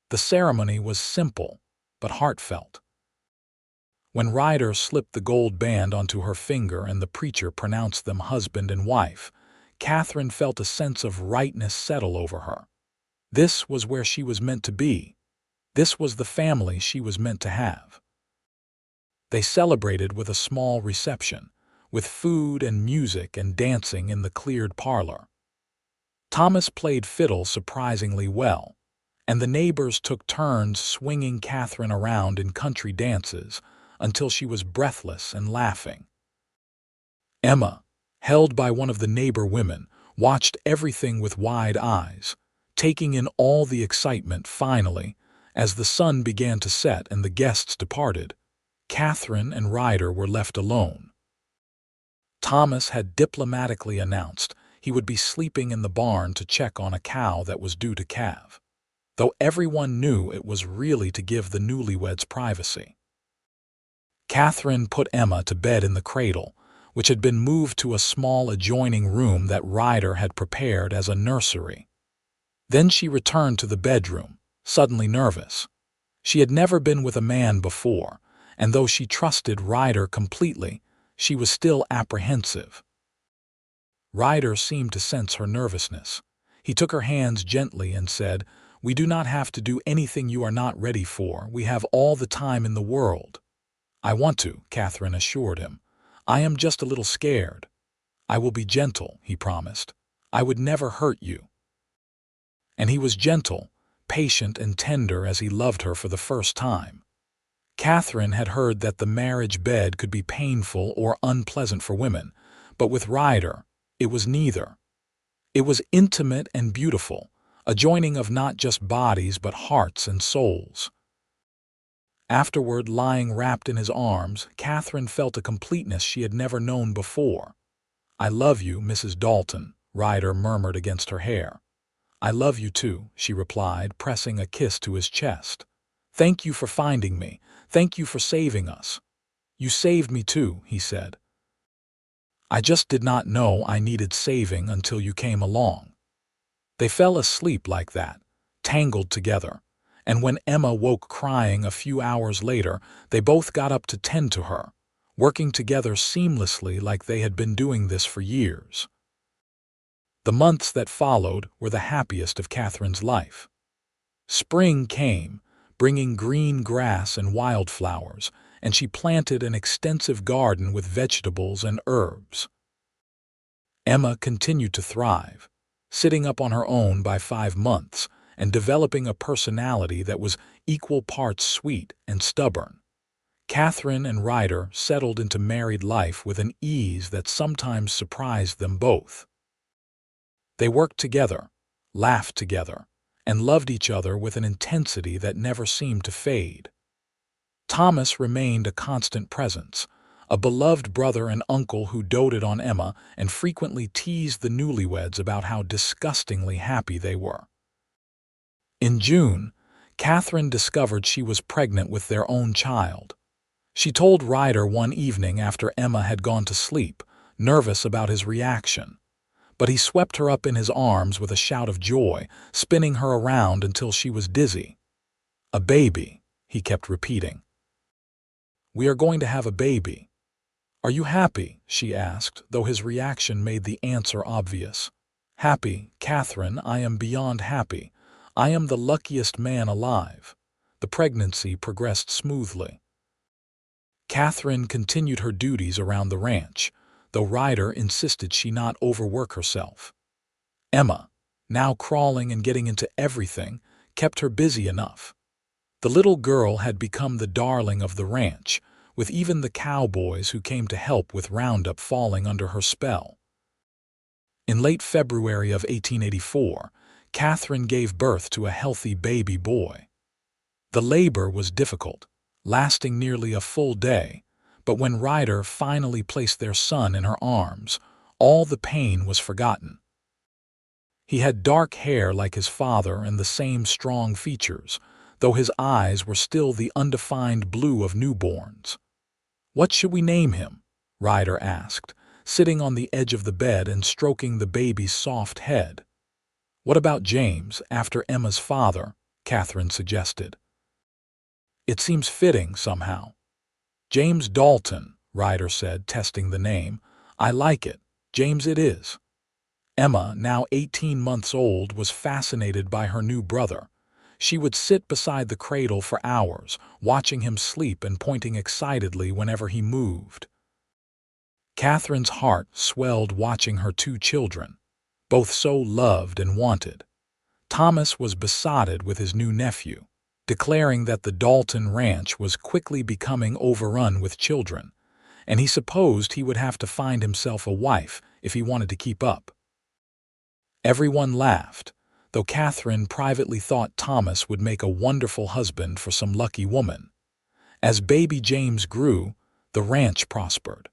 The ceremony was simple, but heartfelt. When Ryder slipped the gold band onto her finger and the preacher pronounced them husband and wife, Katherine felt a sense of rightness settle over her. This was where she was meant to be. This was the family she was meant to have. They celebrated with a small reception, with food and music and dancing in the cleared parlor. Thomas played fiddle surprisingly well, and the neighbors took turns swinging Katherine around in country dances until she was breathless and laughing. Emma, held by one of the neighbor women, watched everything with wide eyes, taking in all the excitement. Finally, as the sun began to set and the guests departed, Katherine and Ryder were left alone. Thomas had diplomatically announced he would be sleeping in the barn to check on a cow that was due to calve, though everyone knew it was really to give the newlyweds privacy. Katherine put Emma to bed in the cradle, which had been moved to a small adjoining room that Ryder had prepared as a nursery. Then she returned to the bedroom, suddenly nervous. She had never been with a man before, and though she trusted Ryder completely, she was still apprehensive. Ryder seemed to sense her nervousness. He took her hands gently and said, "We do not have to do anything you are not ready for. We have all the time in the world." "I want to," Katherine assured him. "I am just a little scared." "I will be gentle," he promised. "I would never hurt you." And he was gentle, patient and tender as he loved her for the first time. Katherine had heard that the marriage bed could be painful or unpleasant for women, but with Ryder, it was neither. It was intimate and beautiful, a joining of not just bodies but hearts and souls. Afterward, lying wrapped in his arms, Katherine felt a completeness she had never known before. "I love you, Mrs. Dalton," Ryder murmured against her hair. "I love you too," she replied, pressing a kiss to his chest. "Thank you for finding me. Thank you for saving us." "You saved me too," he said. "I just did not know I needed saving until you came along." They fell asleep like that, tangled together, and when Emma woke crying a few hours later, they both got up to tend to her, working together seamlessly like they had been doing this for years. The months that followed were the happiest of Katherine's life. Spring came, bringing green grass and wildflowers, and she planted an extensive garden with vegetables and herbs. Emma continued to thrive, sitting up on her own by 5 months and developing a personality that was equal parts sweet and stubborn. Katherine and Ryder settled into married life with an ease that sometimes surprised them both. They worked together, laughed together, and loved each other with an intensity that never seemed to fade. Thomas remained a constant presence, a beloved brother and uncle who doted on Emma and frequently teased the newlyweds about how disgustingly happy they were. In June, Katherine discovered she was pregnant with their own child. She told Ryder one evening after Emma had gone to sleep, nervous about his reaction. But he swept her up in his arms with a shout of joy, spinning her around until she was dizzy. "A baby," he kept repeating. "We are going to have a baby." "Are you happy?" she asked, though his reaction made the answer obvious. "Happy, Katherine, I am beyond happy. I am the luckiest man alive." The pregnancy progressed smoothly. Katherine continued her duties around the ranch, though Ryder insisted she not overwork herself. Emma, now crawling and getting into everything, kept her busy enough. The little girl had become the darling of the ranch, with even the cowboys who came to help with roundup falling under her spell. In late February of 1884, Katherine gave birth to a healthy baby boy. The labor was difficult, lasting nearly a full day, but when Ryder finally placed their son in her arms, all the pain was forgotten. He had dark hair like his father and the same strong features, though his eyes were still the undefined blue of newborns. "What should we name him?" Ryder asked, sitting on the edge of the bed and stroking the baby's soft head. "What about James, after Emma's father?" Katherine suggested. "It seems fitting, somehow." "James Dalton," Ryder said, testing the name. "I like it. James it is." Emma, now 18 months old, was fascinated by her new brother. She would sit beside the cradle for hours, watching him sleep and pointing excitedly whenever he moved. Katherine's heart swelled watching her 2 children, both so loved and wanted. Thomas was besotted with his new nephew, declaring that the Dalton ranch was quickly becoming overrun with children, and he supposed he would have to find himself a wife if he wanted to keep up. Everyone laughed, though Katherine privately thought Thomas would make a wonderful husband for some lucky woman. As baby James grew, the ranch prospered.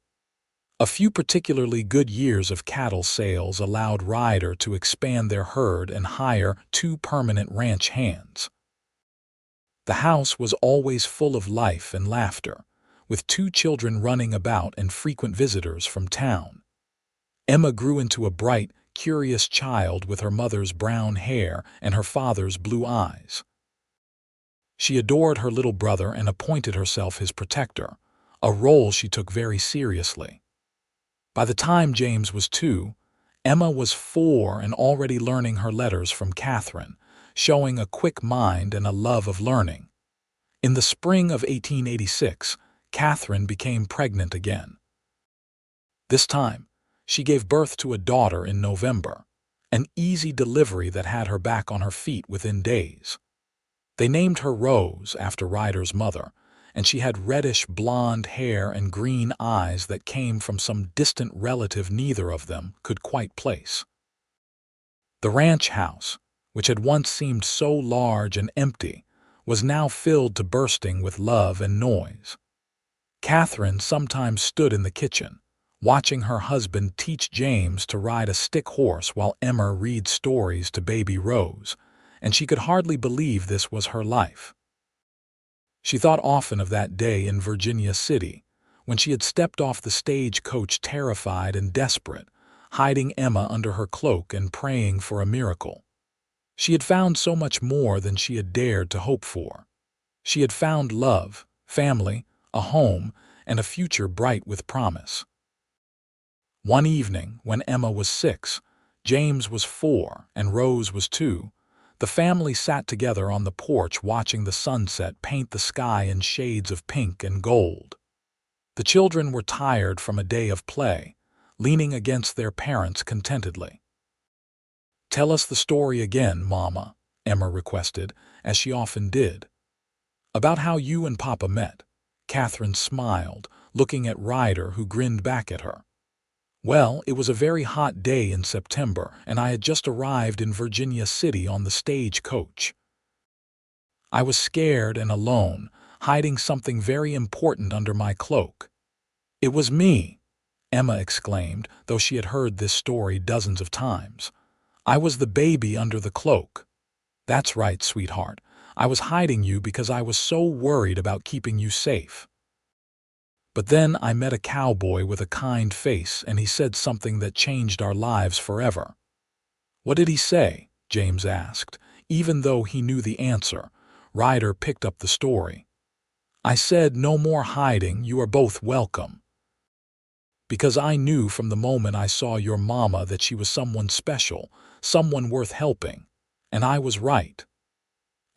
A few particularly good years of cattle sales allowed Ryder to expand their herd and hire 2 permanent ranch hands. The house was always full of life and laughter, with 2 children running about and frequent visitors from town. Emma grew into a bright, curious child with her mother's brown hair and her father's blue eyes. She adored her little brother and appointed herself his protector, a role she took very seriously. By the time James was 2, Emma was 4 and already learning her letters from Katherine, showing a quick mind and a love of learning. In the spring of 1886, Katherine became pregnant again. This time, she gave birth to a daughter in November, an easy delivery that had her back on her feet within days. They named her Rose after Ryder's mother, and she had reddish blonde hair and green eyes that came from some distant relative neither of them could quite place. The ranch house, which had once seemed so large and empty, was now filled to bursting with love and noise. Katherine sometimes stood in the kitchen, watching her husband teach James to ride a stick horse while Emma read stories to baby Rose, and she could hardly believe this was her life. She thought often of that day in Virginia City, when she had stepped off the stagecoach terrified and desperate, hiding Emma under her cloak and praying for a miracle. She had found so much more than she had dared to hope for. She had found love, family, a home, and a future bright with promise. One evening, when Emma was 6, James was 4, and Rose was 2, the family sat together on the porch watching the sunset paint the sky in shades of pink and gold. The children were tired from a day of play, leaning against their parents contentedly. "Tell us the story again, Mama," Emma requested, as she often did. "About how you and Papa met." Katherine smiled, looking at Ryder, who grinned back at her. "Well, it was a very hot day in September, and I had just arrived in Virginia City on the stagecoach. I was scared and alone, hiding something very important under my cloak. It was me," Emma exclaimed, though she had heard this story dozens of times. "I was the baby under the cloak. That's right, sweetheart. I was hiding you because I was so worried about keeping you safe. But then I met a cowboy with a kind face, and he said something that changed our lives forever." "What did he say?" James asked. Even though he knew the answer, Ryder picked up the story. "I said, 'No more hiding, you are both welcome.' Because I knew from the moment I saw your mama that she was someone special, someone worth helping, and I was right.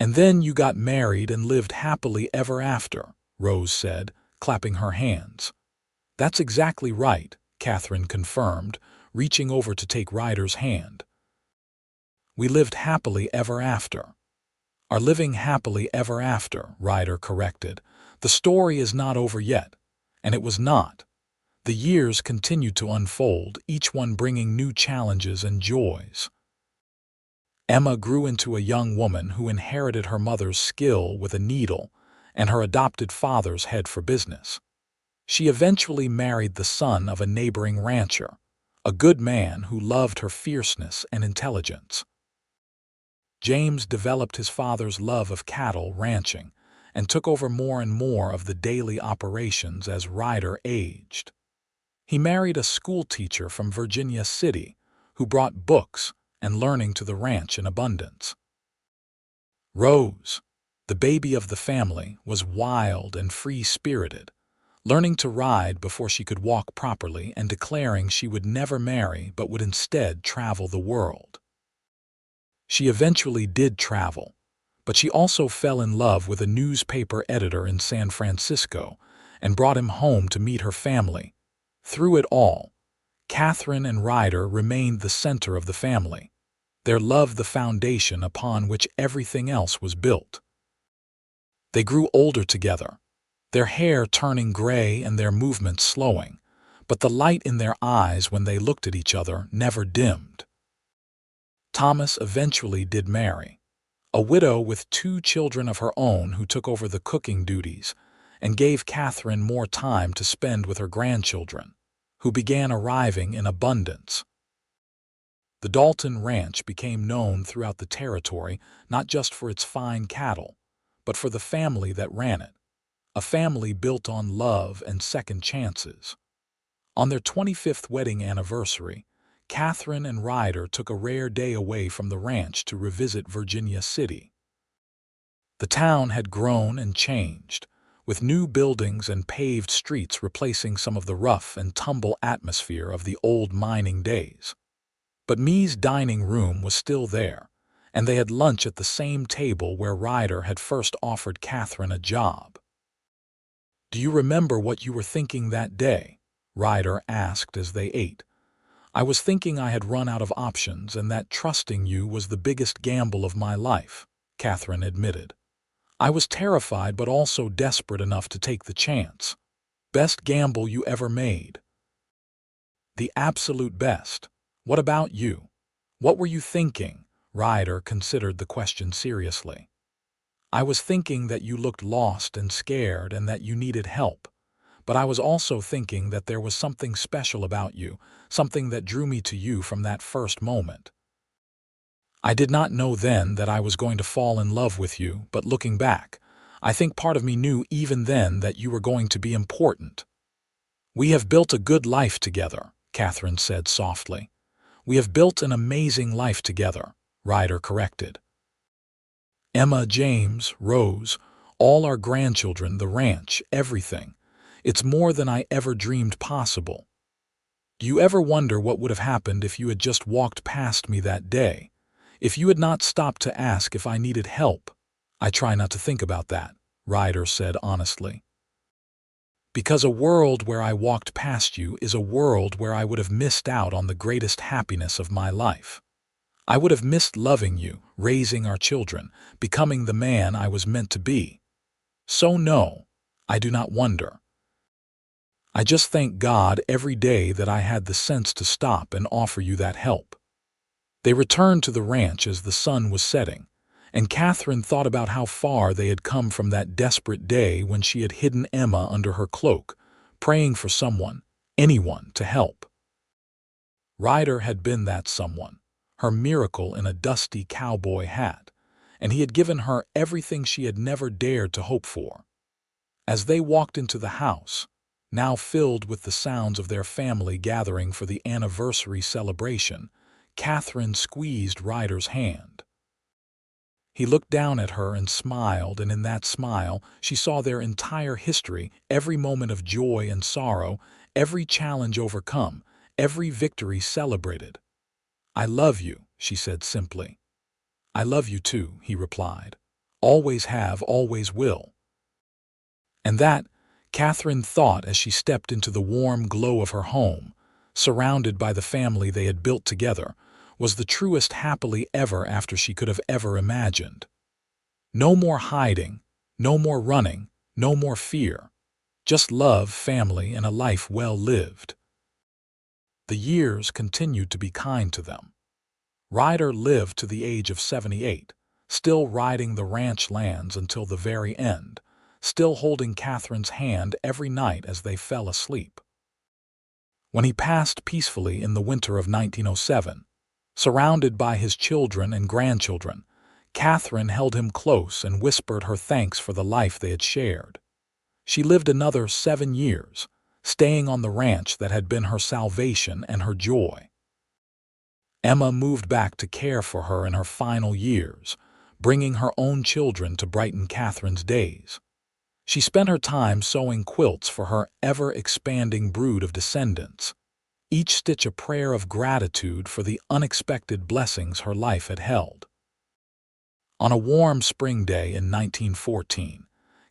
And then you got married and lived happily ever after," Rose said, clapping her hands. "That's exactly right," Katherine confirmed, reaching over to take Ryder's hand. "We lived happily ever after." "Are living happily ever after," Ryder corrected. "The story is not over yet." And it was not. The years continued to unfold, each one bringing new challenges and joys. Emma grew into a young woman who inherited her mother's skill with a needle and her adopted father's head for business. She eventually married the son of a neighboring rancher, a good man who loved her fierceness and intelligence. James developed his father's love of cattle ranching and took over more and more of the daily operations as Ryder aged. He married a schoolteacher from Virginia City who brought books and learning to the ranch in abundance. Rose, the baby of the family, was wild and free-spirited, learning to ride before she could walk properly and declaring she would never marry but would instead travel the world. She eventually did travel, but she also fell in love with a newspaper editor in San Francisco and brought him home to meet her family. Through it all, Katherine and Ryder remained the center of the family. their love the foundation upon which everything else was built. They grew older together, their hair turning gray and their movements slowing, but the light in their eyes when they looked at each other never dimmed. Thomas eventually did marry, a widow with 2 children of her own who took over the cooking duties and gave Katherine more time to spend with her grandchildren, who began arriving in abundance. The Dalton Ranch became known throughout the territory not just for its fine cattle, but for the family that ran it, a family built on love and second chances. On their 25th wedding anniversary, Katherine and Ryder took a rare day away from the ranch to revisit Virginia City. The town had grown and changed, with new buildings and paved streets replacing some of the rough and tumble atmosphere of the old mining days. But Me's dining room was still there, and they had lunch at the same table where Ryder had first offered Katherine a job. "Do you remember what you were thinking that day?" Ryder asked as they ate. "I was thinking I had run out of options and that trusting you was the biggest gamble of my life," Katherine admitted. "I was terrified but also desperate enough to take the chance. Best gamble you ever made." "The absolute best. What about you? What were you thinking?" Ryder considered the question seriously. "I was thinking that you looked lost and scared and that you needed help. But I was also thinking that there was something special about you, something that drew me to you from that first moment. I did not know then that I was going to fall in love with you, but looking back, I think part of me knew even then that you were going to be important." "We have built a good life together," Katherine said softly. "We have built an amazing life together," Ryder corrected. "Emma, James, Rose, all our grandchildren, the ranch, everything. It's more than I ever dreamed possible. Do you ever wonder what would have happened if you had just walked past me that day? If you had not stopped to ask if I needed help?" "I try not to think about that," Ryder said honestly. "Because a world where I walked past you is a world where I would have missed out on the greatest happiness of my life. I would have missed loving you, raising our children, becoming the man I was meant to be. So no, I do not wonder. I just thank God every day that I had the sense to stop and offer you that help." They returned to the ranch as the sun was setting, and Katherine thought about how far they had come from that desperate day when she had hidden Emma under her cloak, praying for someone, anyone, to help. Ryder had been that someone, her miracle in a dusty cowboy hat, and he had given her everything she had never dared to hope for. As they walked into the house, now filled with the sounds of their family gathering for the anniversary celebration, Katherine squeezed Ryder's hand. He looked down at her and smiled, and in that smile she saw their entire history, every moment of joy and sorrow, every challenge overcome, every victory celebrated. "I love you," she said simply. "I love you too," he replied. "Always have, always will." And that, Katherine thought as she stepped into the warm glow of her home, surrounded by the family they had built together, was the truest happily ever after she could have ever imagined. No more hiding, no more running, no more fear. Just love, family, and a life well lived. The years continued to be kind to them. Ryder lived to the age of 78, still riding the ranch lands until the very end, still holding Katherine's hand every night as they fell asleep. When he passed peacefully in the winter of 1907, surrounded by his children and grandchildren, Katherine held him close and whispered her thanks for the life they had shared. She lived another 7 years, staying on the ranch that had been her salvation and her joy. Emma moved back to care for her in her final years, bringing her own children to brighten Katherine's days. She spent her time sewing quilts for her ever-expanding brood of descendants, each stitch a prayer of gratitude for the unexpected blessings her life had held. On a warm spring day in 1914,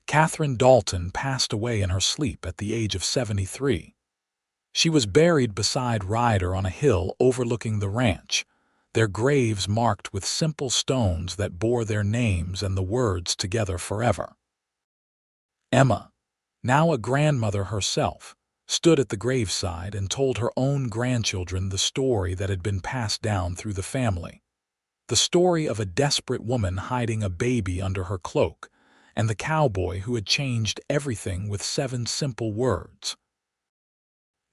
Katherine Dalton passed away in her sleep at the age of 73. She was buried beside Ryder on a hill overlooking the ranch, their graves marked with simple stones that bore their names and the words "together forever." Emma, now a grandmother herself, stood at the graveside and told her own grandchildren the story that had been passed down through the family. The story of a desperate woman hiding a baby under her cloak, and the cowboy who had changed everything with 7 simple words.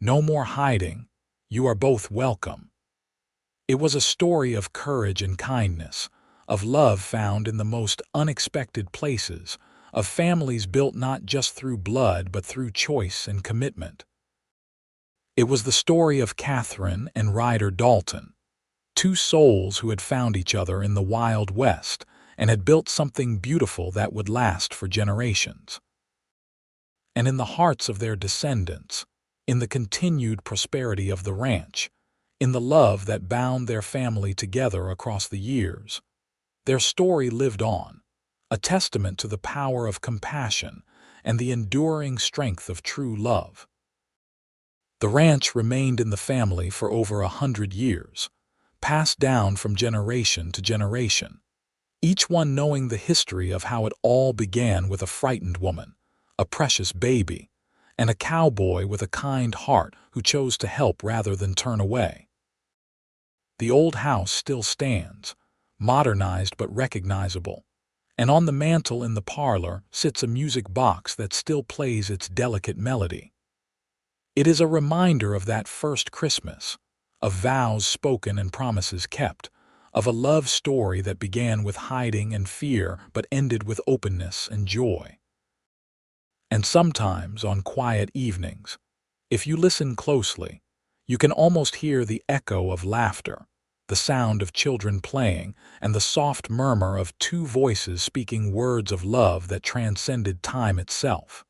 "No more hiding, you are both welcome." It was a story of courage and kindness, of love found in the most unexpected places, of families built not just through blood but through choice and commitment. It was the story of Katherine and Ryder Dalton, 2 souls who had found each other in the Wild West and had built something beautiful that would last for generations. And in the hearts of their descendants, in the continued prosperity of the ranch, in the love that bound their family together across the years, their story lived on, a testament to the power of compassion and the enduring strength of true love. The ranch remained in the family for over 100 years, passed down from generation to generation, each one knowing the history of how it all began with a frightened woman, a precious baby, and a cowboy with a kind heart who chose to help rather than turn away. The old house still stands, modernized but recognizable, and on the mantel in the parlor sits a music box that still plays its delicate melody. It is a reminder of that first Christmas, of vows spoken and promises kept, of a love story that began with hiding and fear but ended with openness and joy. And sometimes, on quiet evenings, if you listen closely, you can almost hear the echo of laughter, the sound of children playing, and the soft murmur of 2 voices speaking words of love that transcended time itself.